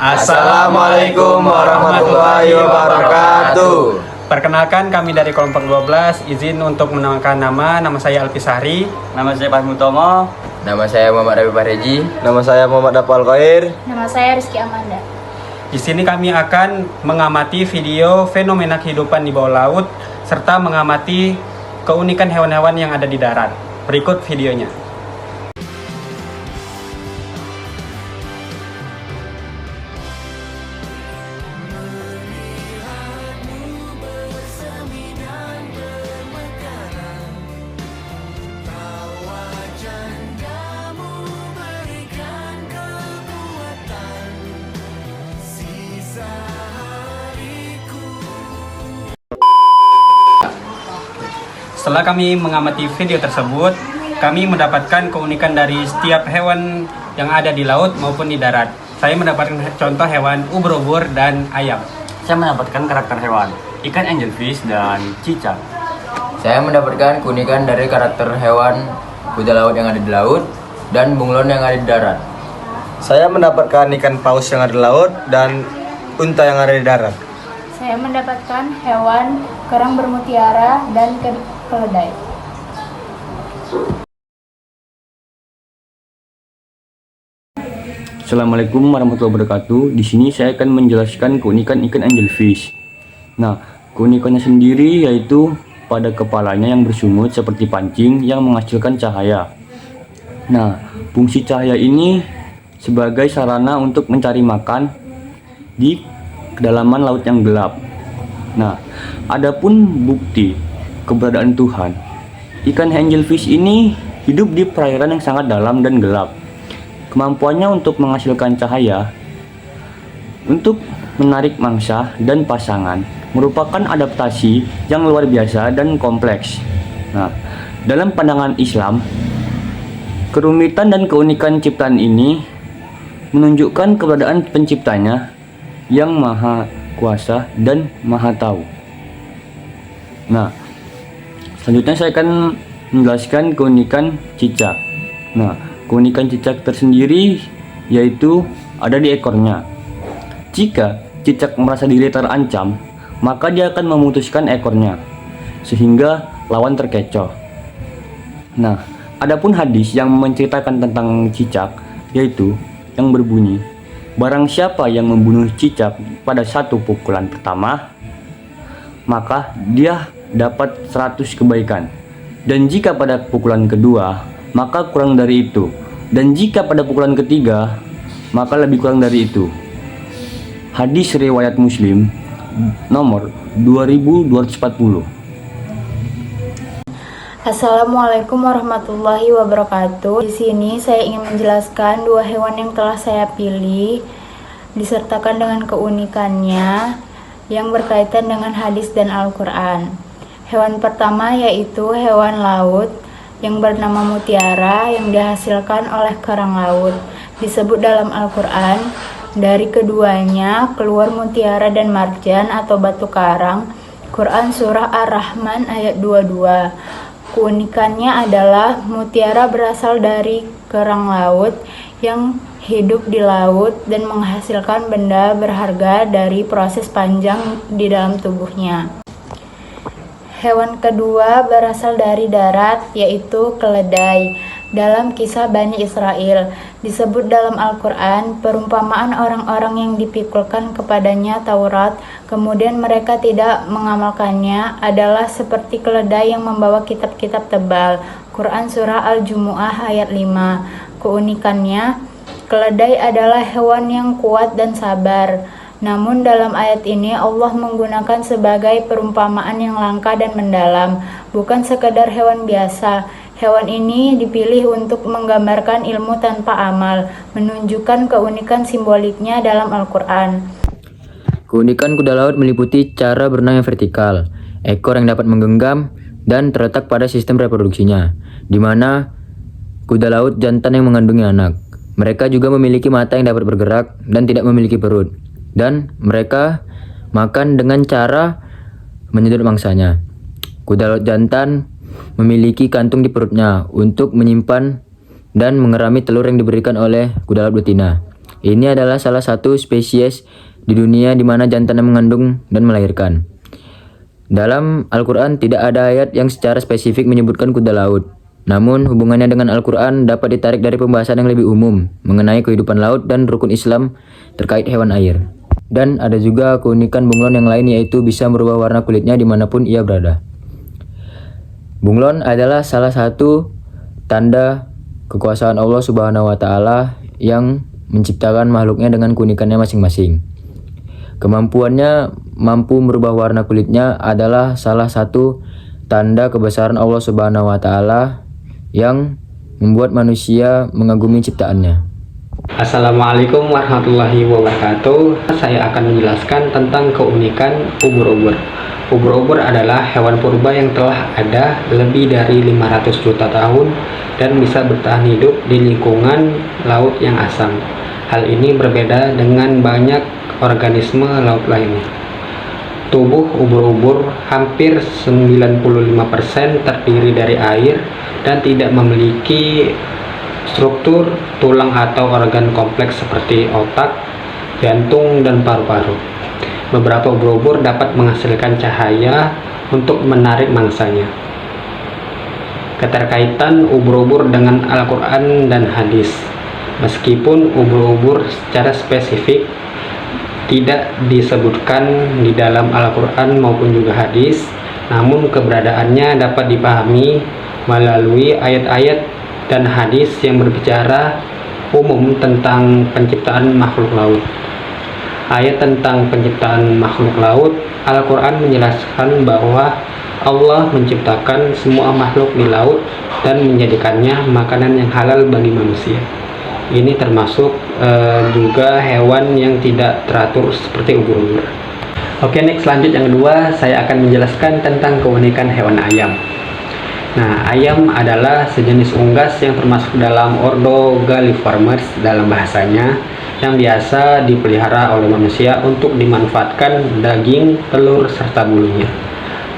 Assalamualaikum warahmatullahi wabarakatuh. Perkenalkan, kami dari kelompok 12 izin untuk menamakan nama saya Alpisari. Nama saya Fahmi Utomo. Nama saya Muhammad Rabi Pareji. Nama saya Muhammad Dapal Khair. Nama saya Rizky Amanda. Di sini kami akan mengamati video fenomena kehidupan di bawah laut serta mengamati keunikan hewan-hewan yang ada di darat. Berikut videonya. Setelah kami mengamati video tersebut, kami mendapatkan keunikan dari setiap hewan yang ada di laut maupun di darat. Saya mendapatkan contoh hewan ubur-ubur dan ayam. Saya mendapatkan karakter hewan ikan angelfish dan cicak. Saya mendapatkan keunikan dari karakter hewan kuda laut yang ada di laut dan bunglon yang ada di darat. Saya mendapatkan ikan paus yang ada di laut dan unta yang ada di darat. Saya mendapatkan hewan kerang bermutiara dan keledai. Assalamualaikum warahmatullahi wabarakatuh. Di sini saya akan menjelaskan keunikan ikan angelfish. Nah, keunikannya sendiri yaitu pada kepalanya yang bersungut seperti pancing yang menghasilkan cahaya. Nah, fungsi cahaya ini sebagai sarana untuk mencari makan di kedalaman laut yang gelap. Nah, adapun bukti keberadaan Tuhan, ikan angelfish ini hidup di perairan yang sangat dalam dan gelap. Kemampuannya untuk menghasilkan cahaya untuk menarik mangsa dan pasangan merupakan adaptasi yang luar biasa dan kompleks. Nah, dalam pandangan Islam, kerumitan dan keunikan ciptaan ini menunjukkan keberadaan penciptanya yang maha kuasa dan maha tahu. Nah, selanjutnya saya akan menjelaskan keunikan cicak. Nah, keunikan cicak tersendiri yaitu ada di ekornya. Jika cicak merasa diri terancam, maka dia akan memutuskan ekornya sehingga lawan terkecoh. Nah, adapun hadis yang menceritakan tentang cicak yaitu yang berbunyi, barang siapa yang membunuh cicak pada satu pukulan pertama, maka dia dapat 100 kebaikan. Dan jika pada pukulan kedua, maka kurang dari itu. Dan jika pada pukulan ketiga, maka lebih kurang dari itu. Hadis riwayat Muslim nomor 2240. Assalamualaikum warahmatullahi wabarakatuh. Di sini saya ingin menjelaskan dua hewan yang telah saya pilih disertakan dengan keunikannya yang berkaitan dengan hadis dan Al-Quran. Hewan pertama yaitu hewan laut yang bernama mutiara yang dihasilkan oleh kerang laut. Disebut dalam Al-Quran, dari keduanya keluar mutiara dan marjan atau batu karang. Quran Surah Ar-Rahman ayat 22. Keunikannya adalah mutiara berasal dari kerang laut yang hidup di laut dan menghasilkan benda berharga dari proses panjang di dalam tubuhnya. Hewan kedua berasal dari darat yaitu keledai. Dalam kisah Bani Israel disebut dalam Al-Quran perumpamaan orang-orang yang dipikulkan kepadanya Taurat kemudian mereka tidak mengamalkannya adalah seperti keledai yang membawa kitab-kitab tebal. Quran Surah Al-Jumu'ah ayat 5. Keunikannya, keledai adalah hewan yang kuat dan sabar. Namun dalam ayat ini Allah menggunakan sebagai perumpamaan yang langka dan mendalam, bukan sekadar hewan biasa. Hewan ini dipilih untuk menggambarkan ilmu tanpa amal, menunjukkan keunikan simboliknya dalam Al-Quran. Keunikan kuda laut meliputi cara berenang yang vertikal, ekor yang dapat menggenggam, dan terletak pada sistem reproduksinya, di mana kuda laut jantan yang mengandungi anak. Mereka juga memiliki mata yang dapat bergerak dan tidak memiliki perut. Dan mereka makan dengan cara menyedot mangsanya. Kuda laut jantan memiliki kantung di perutnya untuk menyimpan dan mengerami telur yang diberikan oleh kuda laut betina. Ini adalah salah satu spesies di dunia di mana jantan yang mengandung dan melahirkan. Dalam Al-Quran tidak ada ayat yang secara spesifik menyebutkan kuda laut. Namun hubungannya dengan Al-Quran dapat ditarik dari pembahasan yang lebih umum mengenai kehidupan laut dan rukun Islam terkait hewan air. Dan ada juga keunikan bunglon yang lain, yaitu bisa merubah warna kulitnya dimanapun ia berada. Bunglon adalah salah satu tanda kekuasaan Allah Subhanahu wa Ta'ala yang menciptakan makhluknya dengan keunikannya masing-masing. Kemampuannya mampu merubah warna kulitnya adalah salah satu tanda kebesaran Allah Subhanahu wa Ta'ala yang membuat manusia mengagumi ciptaannya. Assalamualaikum warahmatullahi wabarakatuh. Saya akan menjelaskan tentang keunikan ubur-ubur. Ubur-ubur adalah hewan purba yang telah ada lebih dari 500 juta tahun dan bisa bertahan hidup di lingkungan laut yang asam. Hal ini berbeda dengan banyak organisme laut lainnya. Tubuh ubur-ubur hampir 95% terdiri dari air dan tidak memiliki struktur tulang atau organ kompleks seperti otak, jantung, dan paru-paru. Beberapa ubur-ubur dapat menghasilkan cahaya untuk menarik mangsanya. Keterkaitan ubur-ubur dengan Al-Quran dan hadis. Meskipun ubur-ubur secara spesifik tidak disebutkan di dalam Al-Quran maupun juga hadis, namun keberadaannya dapat dipahami melalui ayat-ayat dan hadis yang berbicara umum tentang penciptaan makhluk laut. Ayat tentang penciptaan makhluk laut, Al-Quran menjelaskan bahwa Allah menciptakan semua makhluk di laut dan menjadikannya makanan yang halal bagi manusia. Ini termasuk juga hewan yang tidak teratur seperti ubur-ubur. Oke, next lanjut yang kedua, saya akan menjelaskan tentang keunikan hewan ayam. Nah, ayam adalah sejenis unggas yang termasuk dalam ordo Galliformes dalam bahasanya, yang biasa dipelihara oleh manusia untuk dimanfaatkan daging, telur, serta bulunya.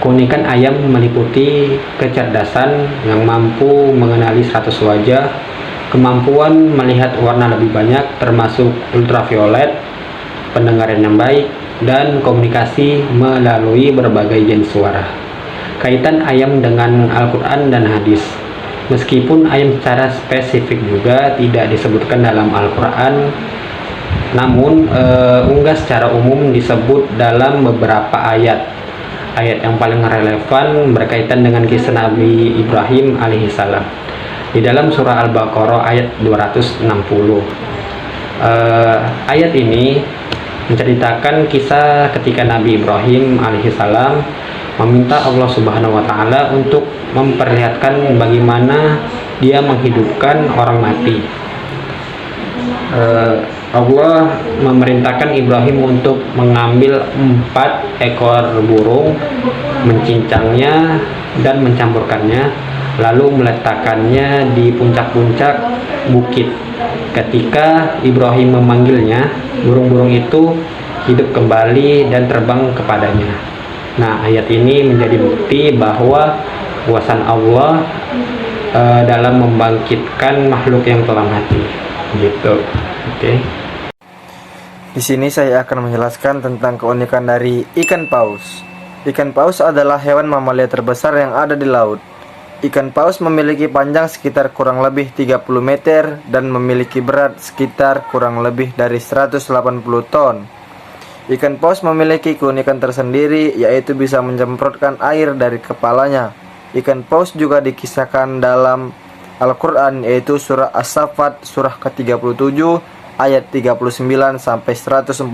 Keunikan ayam meliputi kecerdasan yang mampu mengenali 100 wajah, kemampuan melihat warna lebih banyak termasuk ultraviolet, pendengaran yang baik, dan komunikasi melalui berbagai jenis suara. Kaitan ayam dengan Al-Quran dan hadis. Meskipun ayam secara spesifik juga tidak disebutkan dalam Al-Quran, namun unggas secara umum disebut dalam beberapa ayat. Ayat yang paling relevan berkaitan dengan kisah Nabi Ibrahim alaihissalam di dalam surah Al-Baqarah ayat 260. Ayat ini menceritakan kisah ketika Nabi Ibrahim alaihissalam meminta Allah Subhanahu wa Ta'ala untuk memperlihatkan bagaimana dia menghidupkan orang mati. Allah memerintahkan Ibrahim untuk mengambil 4 ekor burung, mencincangnya dan mencampurkannya, lalu meletakkannya di puncak-puncak bukit. Ketika Ibrahim memanggilnya, burung-burung itu hidup kembali dan terbang kepadanya. Nah, ayat ini menjadi bukti bahwa kuasa Allah dalam membangkitkan makhluk yang telah mati. Gitu. Oke. Di sini saya akan menjelaskan tentang keunikan dari ikan paus. Ikan paus adalah hewan mamalia terbesar yang ada di laut. Ikan paus memiliki panjang sekitar kurang lebih 30 meter dan memiliki berat sekitar kurang lebih dari 180 ton. Ikan paus memiliki keunikan tersendiri, yaitu bisa menyemprotkan air dari kepalanya. Ikan paus juga dikisahkan dalam Al-Quran, yaitu surah As-Saffat surah ke-37 ayat 39 sampai 148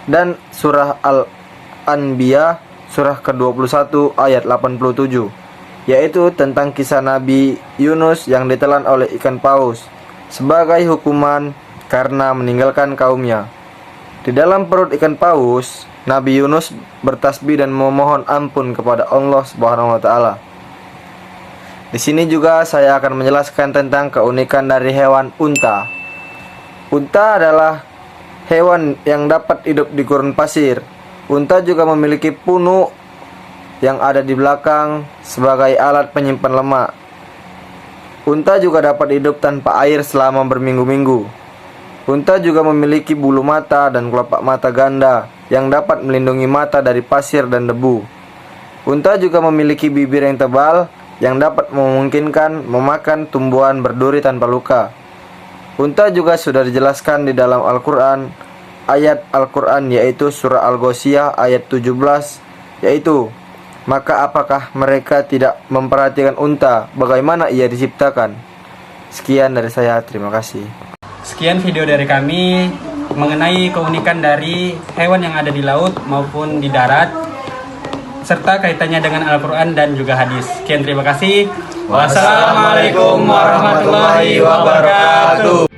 dan surah Al-Anbiya surah ke-21 ayat 87, yaitu tentang kisah Nabi Yunus yang ditelan oleh ikan paus sebagai hukuman karena meninggalkan kaumnya. Di dalam perut ikan paus, Nabi Yunus bertasbih dan memohon ampun kepada Allah Subhanahu wa Ta'ala. Di sini juga saya akan menjelaskan tentang keunikan dari hewan unta. Unta adalah hewan yang dapat hidup di gurun pasir. Unta juga memiliki punuk yang ada di belakang sebagai alat penyimpan lemak. Unta juga dapat hidup tanpa air selama berminggu-minggu. Unta juga memiliki bulu mata dan kelopak mata ganda yang dapat melindungi mata dari pasir dan debu. Unta juga memiliki bibir yang tebal yang dapat memungkinkan memakan tumbuhan berduri tanpa luka. Unta juga sudah dijelaskan di dalam Al-Quran, ayat Al-Quran yaitu surah Al-Ghoshiyah ayat 17, yaitu, maka apakah mereka tidak memperhatikan unta bagaimana ia diciptakan? Sekian dari saya, terima kasih. Sekian video dari kami mengenai keunikan dari hewan yang ada di laut maupun di darat, serta kaitannya dengan Al-Quran dan juga hadis. Sekian, terima kasih. Wassalamualaikum warahmatullahi wabarakatuh.